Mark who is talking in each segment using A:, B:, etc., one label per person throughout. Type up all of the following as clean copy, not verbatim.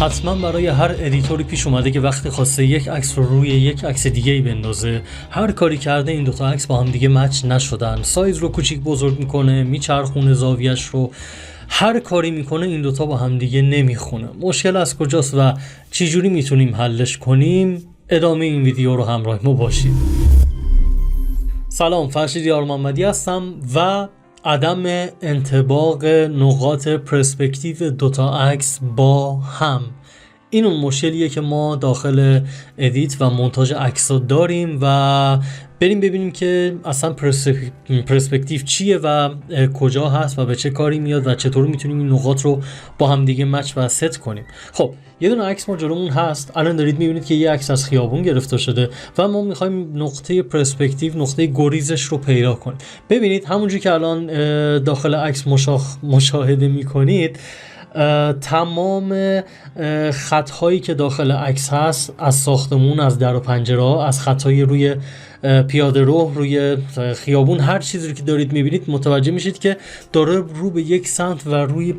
A: حتما برای هر ادیتوری پیش اومده که وقتی خواسته یک عکس رو روی یک عکس دیگه‌ای بندازه، هر کاری کرده این دوتا عکس با هم دیگه مچ نشدن، سایز رو کوچیک بزرگ میکنه، میچرخونه زاویه‌اش رو، هر کاری میکنه این دوتا با هم دیگه نمیخونه. مشکل از کجاست و چجوری میتونیم حلش کنیم؟ ادامه این ویدیو رو همراه ما باشید. سلام، فرشید یار محمدی هستم و عدم انطباق نقاط پرسپکتیو دوتا عکس با هم، این اون مشکلیه که ما داخل ادیت و مونتاژ عکس‌ها داریم و بریم ببینیم که اصلا پرسپکتیو چیه و کجا هست و به چه کاری میاد و چطور میتونیم این نقاط رو با هم دیگه مچ و ست کنیم. خب یه دونه عکس ما جلومون هست، الان دارید میبینید که یه عکس از خیابون گرفته شده و ما میخوایم نقطه پرسپکتیو، نقطه گریزش رو پیدا کنیم. ببینید همونجوری که الان داخل عکس مشاهده میکنید، تمام خطهایی که داخل عکس هست، از ساختمون، از در و پنجره ها، از خطهای روی پیاده رو، روی خیابون، هر چیزی که دارید میبینید متوجه میشید که داره رو به یک سمت و روی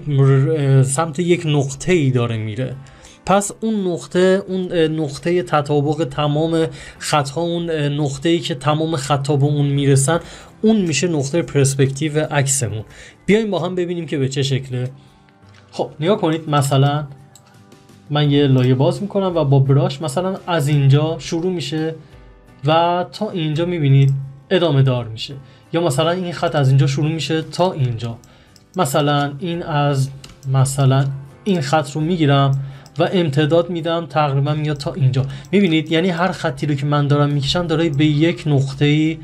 A: سمت یک نقطه ای داره میره. پس اون نقطه تطابق تمام خطها، اون نقطه‌ای که تمام خطها به اون میرسن، اون میشه نقطه پرسپکتیو عکسمون. بیایم با هم ببینیم که به چه شکله. خب نگاه کنید، مثلا من یه لایه باز میکنم و با براش مثلا از اینجا شروع میشه و تا اینجا میبینید ادامه دار میشه، یا مثلا این خط از اینجا شروع میشه تا اینجا. مثلا این خط رو میگیرم و امتداد میدم تقریبا میاد تا اینجا. میبینید یعنی هر خطی رو که من دارم میکشم داره به یک نقطه‌ای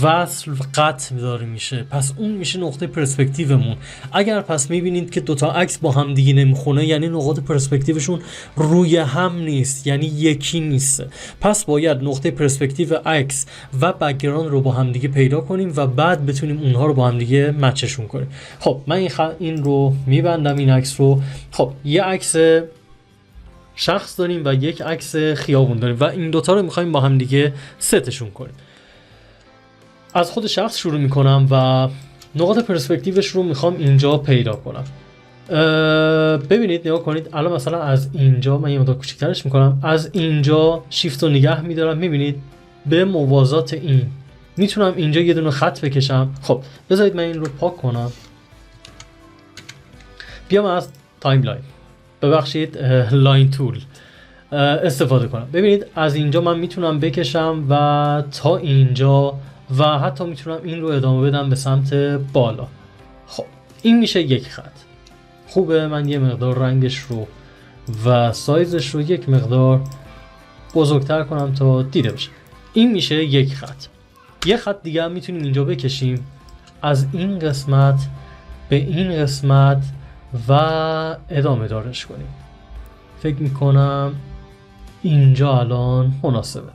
A: وصل قطع داره میشه، پس اون میشه نقطه پرسپکتیومون. اگر پس میبینید که دوتا عکس با هم دیگه نمیخونه، یعنی نقاط پرسپکتیوشون روی هم نیست، یعنی یکی نیست. پس باید نقطه پرسپکتیو عکس و بک‌گراند رو با هم دیگه پیدا کنیم و بعد بتونیم اونها رو با هم دیگه مچشون کنیم. خب من این رو میبندم، این عکس رو. خب یه عکس شخص داریم و یک عکس خیابون داریم و این دوتا رو میخوایم با هم دیگه ستشون کنیم. از خود شخص شروع میکنم و نقاط پرسپکتیوش رو میخوام اینجا پیدا کنم. ببینید نگاه کنید، الان مثلا از اینجا من یه مقدار کوچیک‌ترش میکنم، از اینجا شیفت رو نگه میدارم، میبینید به موازات این میتونم اینجا یه دونه خط بکشم. خب بذارید من این رو پاک کنم، بیام از تایملاین، ببخشید لاین تول استفاده کنم. ببینید از اینجا من میتونم بکشم و تا اینجا و حتی میتونم این رو ادامه بدم به سمت بالا. خب این میشه یک خط. خوبه من یه مقدار رنگش رو و سایزش رو یک مقدار بزرگتر کنم تا دیده بشه. این میشه یک خط. یه خط دیگه هم میتونیم اینجا بکشیم، از این قسمت به این قسمت و ادامه دارش کنیم. فکر میکنم اینجا الان مناسبه،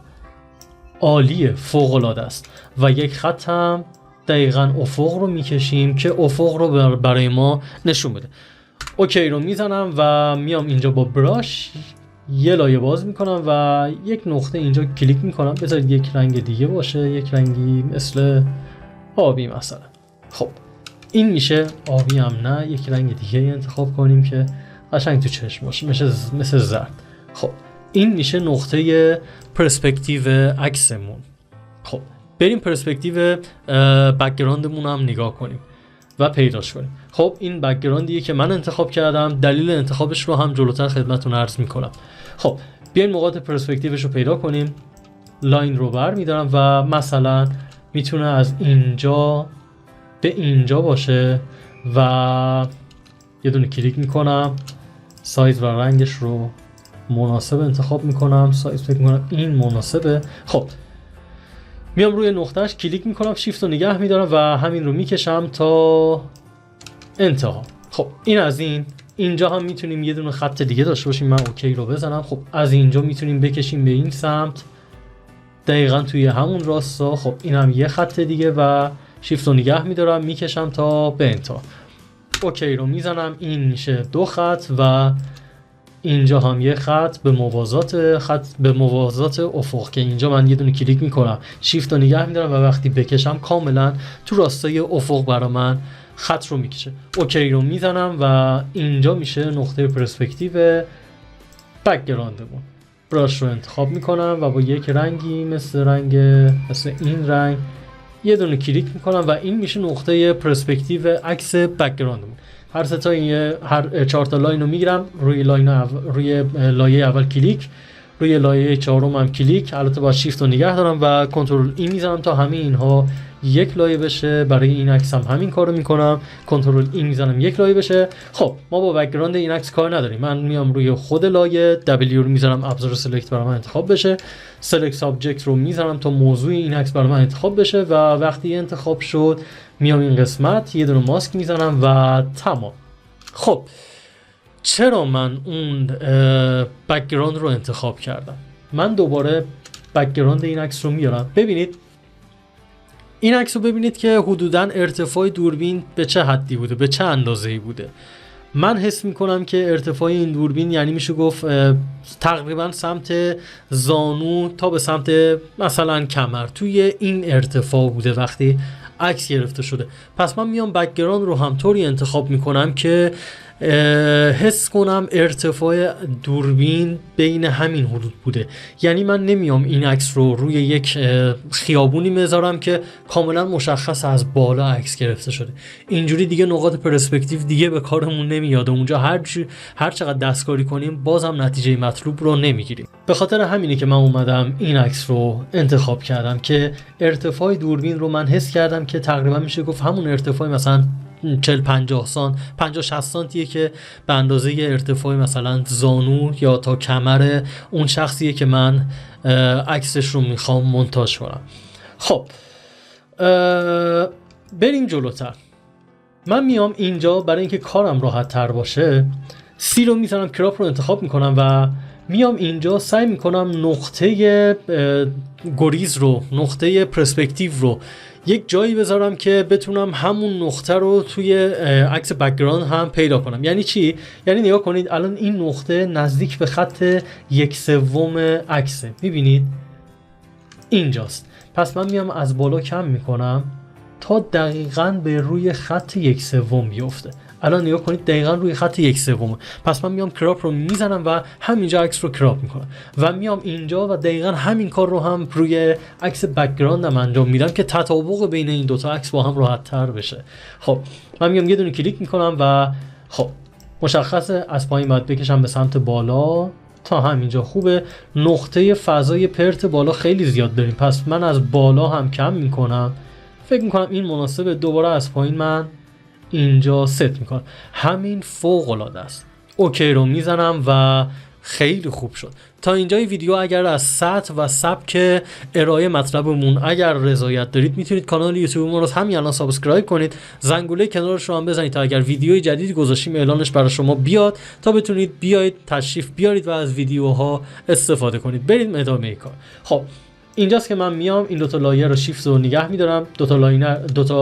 A: عالیه، فوق‌العاده است. و یک خط هم دقیقاً افق رو میکشیم که افق رو برای ما نشون بده. اوکی رو میزنم و میام اینجا با براش یه لایه باز میکنم و یک نقطه اینجا کلیک میکنم. بذارید یک رنگ دیگه باشه، یک رنگی مثل آبی مثلا. خب این میشه آبی هم نه، یک رنگ دیگه انتخاب کنیم که قشنگ تو چشم باشه، مثل زرد. خب این میشه نقطه پرسپکتیو عکسمون. خب بریم پرسپکتیو بک‌گراندمون هم نگاه کنیم و پیداش کنیم. خب این بک‌گراندیه که من انتخاب کردم، دلیل انتخابش رو هم جلوتر خدمتتون عرض میکنم. خب بیاین نقاط پرسپکتیوش رو پیدا کنیم، لاین رو برمیدارم و مثلا میتونه از اینجا به اینجا باشه و یه دونه کلیک میکنم، سایز و رنگش رو مناسب انتخاب میکنم. سایز فکر میکنم این مناسبه. خب میام روی نقطهش کلیک میکنم، شیفت رو نگه میدارم و همین رو میکشم تا انتها. خب این از اینجا هم میتونیم یه دونه خط دیگه داشته باشیم، من اوکی رو بزنم. خب از اینجا میتونیم بکشیم به این سمت دقیقاً توی همون راستا. خب این هم یه خط دیگه و شیفت رو نگه میدارم میکشم تا به انتها. اوکی رو میزنم، این میشه دو خط و اینجا هم یه خط به موازات افق که اینجا من یه دونه کلیک میکنم، شیفت رو نگه میدارم و وقتی بکشم کاملا تو راستای افق برا من خط رو میکشه. اوکی رو میزنم و اینجا میشه نقطه پرسپکتیو بک‌گراندمون. براش رو انتخاب میکنم و با یک رنگی مثل این رنگ یه دونه کلیک میکنم و این میشه نقطه پرسپکتیو عکس بک‌گراندمون. هر سه تا هر 4 تا لاین رو میگیرم، روی لایه اول کلیک، روی لایه چهارم هم کلیک، البته با شیفت رو نگه دارم و کنترل ای میزنم تا همه اینها یک لایه بشه. برای این عکس هم همین کارو میکنم، کنترل ای میزنم یک لایه بشه. خب ما با بک‌گراند این عکس کار نداریم، من میام روی خود لایه دبلیو رو میزنم ابزار سلکت برای من انتخاب بشه، سلکت سابجکت رو میزنم تا موضوع این عکس برای من انتخاب بشه و وقتی انتخاب شد میام این قسمت یه دونه ماسک میزنم و تمام. خب چرا من اون بک‌گراند رو انتخاب کردم؟ من دوباره بک‌گراند این عکس رو میارم. ببینید این عکس رو ببینید که حدوداً ارتفاع دوربین به چه حدی بوده، به چه اندازه‌ای بوده. من حس میکنم که ارتفاع این دوربین یعنی میشه گفت تقریبا سمت زانو تا به سمت مثلا کمر توی این ارتفاع بوده وقتی عکس گرفته شده. پس من میام بک‌گراند رو هم طوری انتخاب میکنم که حس کنم ارتفاع دوربین بین همین حدود بوده. یعنی من نمیام این عکس رو روی یک خیابونی میذارم که کاملا مشخص از بالا عکس گرفته شده. اینجوری دیگه نقاط پرسپکتیو دیگه به کارمون نمیاد، اونجا هر چقدر دستکاری کنیم بازم نتیجه مطلوب رو نمیگیریم. به خاطر همینه که من اومدم این عکس رو انتخاب کردم که ارتفاع دوربین رو من حس کردم که تقریبا میشه گفت همون ارتفاع مثلا 40-50 سانتیه که به اندازه ارتفاع مثلا زانو یا تا کمر اون شخصیه که من عکسش رو میخوام مونتاژ کنم. خب بریم جلوتر. من میام اینجا برای اینکه کارم راحت تر باشه سی رو میزنم، کراپ رو انتخاب میکنم و میام اینجا سعی میکنم نقطه گریز رو، نقطه پرسپکتیو رو یک جایی بذارم که بتونم همون نقطه رو توی عکس بک‌گراند هم پیدا کنم. یعنی چی؟ یعنی نگاه کنید الان این نقطه نزدیک به خط 1/3 عکسه، میبینید اینجاست. پس من میام از بالا کم میکنم تا دقیقاً به روی خط 1/3 بیفته. الان نگاه کنید دقیقاً روی خط 1/3. پس من میام کراپ رو میزنم و همینجا عکس رو کراپ میکنم و میام اینجا و دقیقاً همین کار رو هم روی عکس بک‌گراندم انجام میدم که تطابق بین این دوتا عکس با هم راحت تر بشه. خب من میام یه دونه کلیک میکنم و خب مشخصه از پایین باید بکشم به سمت بالا تا همینجا خوبه. نقطه فضای پرت بالا خیلی زیاد داریم، پس من از بالا هم کم میکنم. فکر میکنم این مناسبه. دوباره از پایین من اینجا ست میکنم. همین فوق العاده است. اوکی رو میزنم و خیلی خوب شد. تا اینجای ویدیو اگر از سطح و سبک ارائه مطلبمون اگر رضایت دارید میتونید کانال یوتیوب ما رو همین الان سابسکرایب کنید، زنگوله کنارش رو هم بزنید تا اگر ویدیوی جدیدی گذاشتیم اعلانش برای شما بیاد تا بتونید بیاید تشریف بیارید و از ویدیوها استفاده کنید. برید ادامه کار. خب اینجاست که من میام این دوتا لایر رو شیفت رو نگه میدارم، دوتا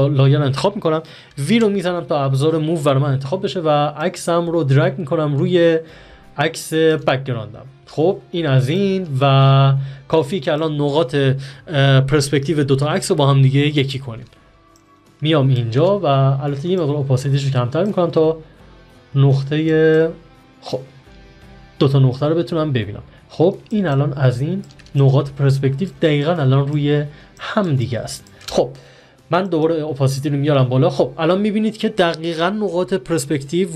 A: لایر رو انتخاب میکنم، وی رو میزنم تا ابزار موو برای من انتخاب بشه و عکسم رو درگ میکنم روی عکس بک‌گراندم. خب این از این و کافی که الان نقاط پرسپکتیو دوتا عکس رو با هم دیگه یکی کنیم. میام اینجا و البته یه مقدار اپاسیتیش رو کمتر میکنم تا نقطه خب دوتا نقطه رو بتونم ببینم. خب این الان از این نقاط پرسپکتیو دقیقاً الان روی هم دیگه است. خب من دوباره اپاسیتی رو میارم بالا. خب الان میبینید که دقیقاً نقاط پرسپکتیو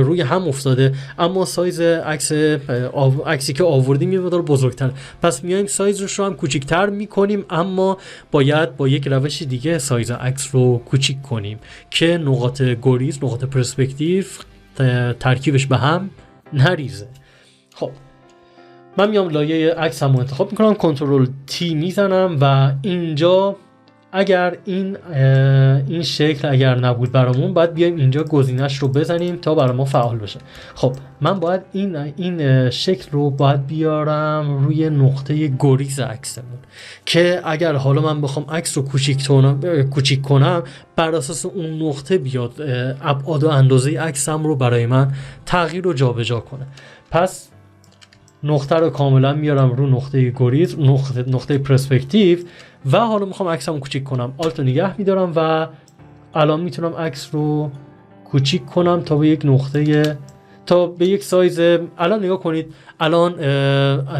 A: روی هم افتاده، اما سایز عکسی که آوردیم یه مقدار بزرگتر. پس میایم سایزش رو هم کوچیک‌تر میکنیم، اما باید با یک روش دیگه سایز عکس رو کوچیک کنیم که نقاط گریز، نقاط پرسپکتیو ترکیبش به هم نریزه. خب من میام لایه عکسم رو انتخاب میکنم، کنترل تی میزنم و اینجا اگر این شکل اگر نبود برامون باید بیایم اینجا گزینش رو بزنیم تا برای ما فعال بشه. خب من باید این شکل رو باید بیارم روی نقطه گریز عکسمون که اگر حالا من بخوام عکس رو کوچیک کنم بر اساس اون نقطه بیاد ابعاد و اندازه عکسم رو برای من تغییر و جابجا کنه. پس نقطه رو کاملا میارم رو نقطه گریز، نقطه پرسپکتیو و حالا میخوام عکسمو کوچیک کنم. آلت رو نگه میدارم و الان میتونم عکس رو کوچیک کنم تا به یک نقطه تا به یک سایز، الان نگاه کنید، الان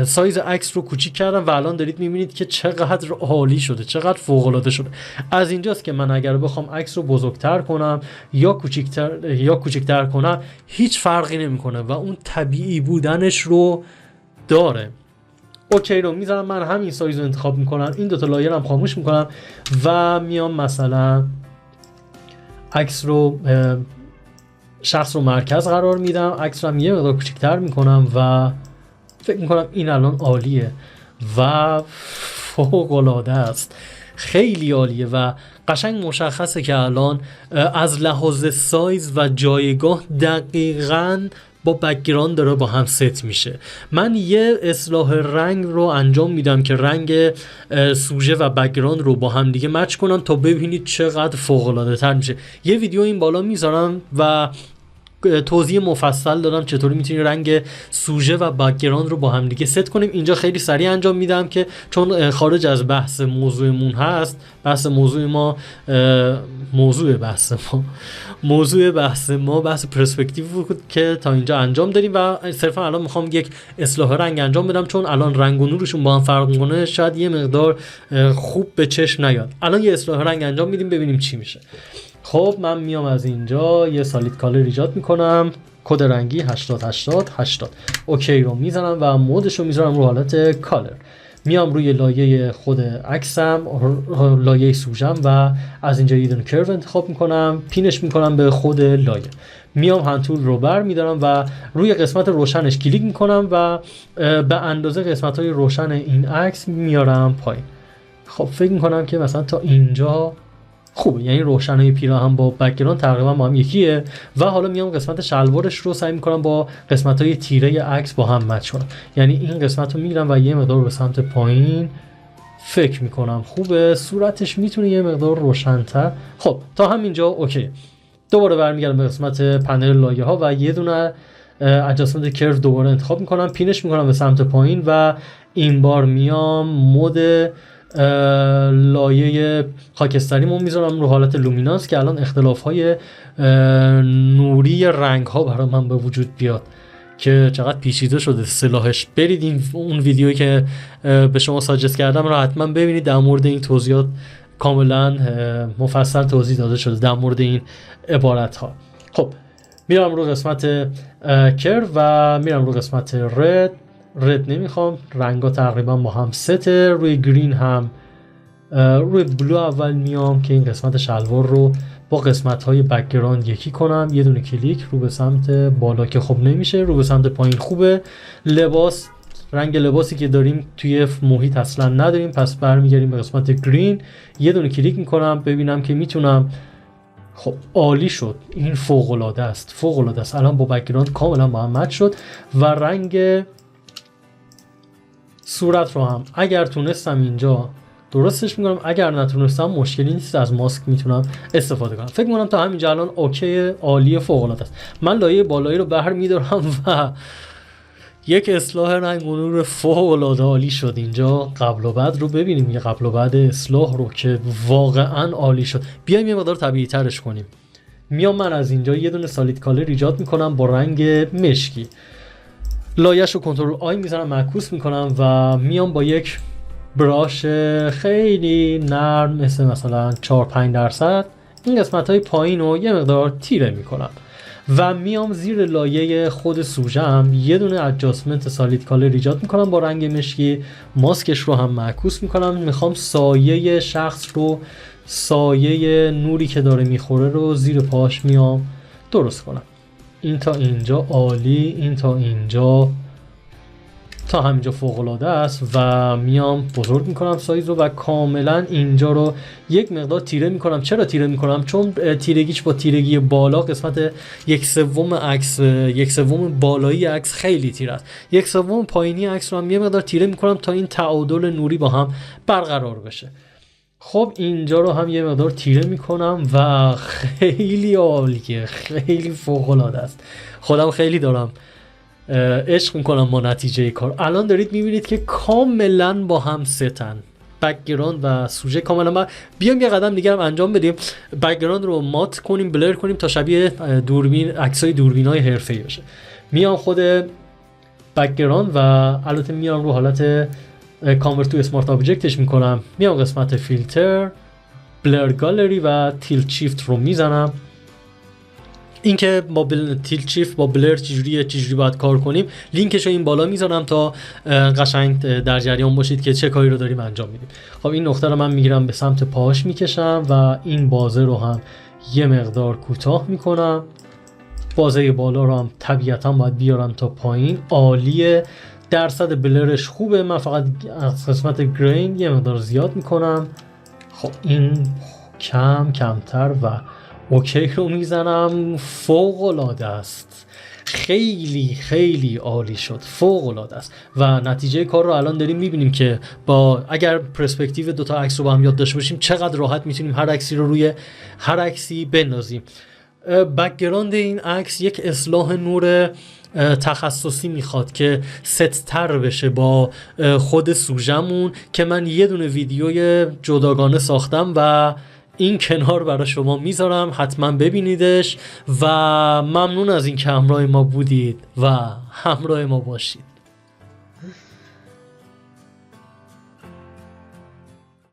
A: سایز عکس رو کوچیک کردم و الان دارید میبینید که چقدر عالی شده، چقدر فوق العاده شده. از اینجاست که من اگر بخوام عکس رو بزرگتر کنم یا کوچیکتر کنم هیچ فرقی نمیکنه و اون طبیعی بودنش رو داره. اوکی رو میذارم، من همین سایز رو انتخاب میکنم، این دوتا لایر هم خاموش میکنم و میام مثلا عکس رو شخص رو مرکز قرار میدم، عکس رو هم یه مقدار کوچیک‌تر میکنم و فکر میکنم این الان عالیه و فوق العاده است، خیلی عالیه و قشنگ مشخصه که الان از لحاظ سایز و جایگاه دقیقاً با بک‌گراند داره با هم ست میشه. من یه اصلاح رنگ رو انجام میدم که رنگ سوژه و بک‌گراند رو با هم دیگه مچ کنم تا ببینید چقدر فوق العاده تر میشه. یه ویدیو این بالا میذارم و توضیح مفصل دادم چطوری میتونی رنگ سوژه و بک‌گراند رو با هم دیگه ست کنیم. اینجا خیلی سریع انجام میدم که چون خارج از بحث موضوعمون هست، موضوع بحث ما بحث پرسپکتیو بود که تا اینجا انجام دادیم و صرفا الان میخوام یک اصلاح رنگ انجام بدم چون الان رنگ و نورشون با هم فرق میکنه، شاید یه مقدار خوب به چشم نیاد. الان یه اصلاح رنگ انجام میدیم ببینیم چی میشه. خب من میام از اینجا یه سالید کالر ایجاد میکنم، کد رنگی 808080 اوکی رو میزنم و مودش رو میذارم رو حالت کالر. میام روی لایه خود عکسم، لایه سوژم و از اینجا یه دونه کرو انتخاب میکنم، پینش میکنم به خود لایه. میام هندتول رو بر میدارم و روی قسمت روشنش کلیک میکنم و به اندازه قسمت های روشن این عکس میارم پایین. خب فکر میکنم که مثلا تا اینجا خوبه، یعنی روشنایی پیراهن با بک‌گراند تقریبا با هم یکیه و حالا میام قسمت شلوارش رو سعی میکنم با قسمت‌های تیره عکس با هم مچ کنم، یعنی این قسمت رو میگیرم و یه مقدار به سمت پایین فکر میکنم خوبه، صورتش میتونه یه مقدار روشن‌تر. خب تا همینجا اوکی. دوباره برمیگردم به قسمت پنل لایه‌ها و یه دونه ادجاستمنت کرو دوباره انتخاب میکنم، پینش میکنم به سمت پایین و این بار میام مود لایه خاکستریمو میذارم رو حالت لومینانس که الان اختلاف‌های نوری رنگ‌ها برای من به وجود بیاد که چقدر پیچیده شده اصطلاحش. برید اون ویدیویی که به شما ساجست کردم رو حتما ببینید، در مورد این توضیحات کاملا مفصل توضیح داده شده در مورد این عبارت‌ها. خب میرم رو قسمت کرو و میرم رو قسمت رد نمیخوام، رنگا تقریبا با هم سته. روی گرین هم روی بلو اول میام که این قسمت شلوار رو با قسمت های بک‌گراند یکی کنم، یه دونه کلیک رو به سمت بالا که خب نمیشه، رو به سمت پایین خوبه. لباس، رنگ لباسی که داریم توی محیط اصلا نداریم، پس برمیگردیم به قسمت گرین، یه دونه کلیک میکنم ببینم که میتونم. خب عالی شد، این فوق العاده است. الان با بک‌گراند کاملا با هم مچ شد و رنگ صورت رو هم اگر تونستم اینجا درستش میکنم، اگر نتونستم مشکلی نیست، از ماسک میتونم استفاده کنم. فکر میکنم تا همینجا الان اوکی، عالی، فوق العاده است. من لایه بالایی رو بر میدارم و یک اصلاح رنگ و نور فوق العاده عالی شد. اینجا قبل و بعد رو ببینیم، یه قبل و بعد اصلاح رو که واقعا عالی شد. بیایم یه مقدار طبیعی ترش کنیم. میام من از اینجا یه دونه سالید کالر ایجاد میکنم با رنگ مشکی، لایه‌ش رو کنترل آی میزنم، معکوس میکنم و میام با یک براش خیلی نرم مثلا 4-5% این قسمت های پایین رو یه مقدار تیره میکنم و میام زیر لایه خود سوژم یه دونه ادجاستمنت سالید کالر ایجاد میکنم با رنگ مشکی، ماسکش رو هم معکوس میکنم. میخوام سایه شخص رو، سایه نوری که داره میخوره رو زیر پاش میام درست کنم. این تا اینجا عالی، این تا اینجا تا همینجا فوق العاده است و میام بزرگ میکنم سایز رو و کاملا اینجا رو یک مقدار تیره میکنم. چرا تیره میکنم؟ چون تیرگیش با تیرگی بالا قسمت 1/3 عکس، 1/3 بالایی عکس خیلی تیره است. 1/3 پایینی عکس رو هم یه مقدار تیره میکنم تا این تعادل نوری با هم برقرار بشه. خب اینجا رو هم یه مقدار تیره میکنم و خیلی عالیه، خیلی فوق العاده است. خودم خیلی دارم عشق میکنم با نتیجه کار. الان دارید میبینید که کاملا با هم ستن، بک‌گراند و سوژه کاملا. بیام یه قدم دیگه هم انجام بدیم، بک‌گراند رو مات کنیم، بلر کنیم تا شبیه دوربین، عکسای دوربینای حرفه‌ای بشه. میام خود بک‌گراند و البته میام رو حالت کانورت تو اسمارت آبجکتش میکنم، میام قسمت فیلتر، بلر گالری و تیلت شیفت رو میزنم. اینکه با تیلت شیفت با بلر چجوری باید کار کنیم لینکش رو این بالا میذارم تا قشنگ در جریان باشید که چه کاری رو داریم انجام میدیم. خب این نقطه رو من میگیرم به سمت پاهاش میکشم و این بازه رو هم یه مقدار کوتاه میکنم. بازه بالا رو هم طبیعتا باید بیارم تا پایین. عالیه، درصد بلرش خوبه، من فقط از قسمت گرین یه مقدار زیاد میکنم. خب این کمتر و اوکی رو میزنم. فوق العاده است، خیلی خیلی عالی شد، فوق العاده است. و نتیجه کار رو الان داریم میبینیم که با اگر پرسپکتیو دوتا عکس رو با هم یاد داشته باشیم چقدر راحت میتونیم هر عکسی رو روی هر عکسی بندازیم. بک‌گراند این عکس یک اصلاح نور تخصصی میخواد که ست‌تر بشه با خود سوژمون که من یه دونه ویدیوی جداگانه ساختم و این کنار برای شما میذارم، حتما ببینیدش و ممنون از این که همراه ما بودید و همراه ما باشید.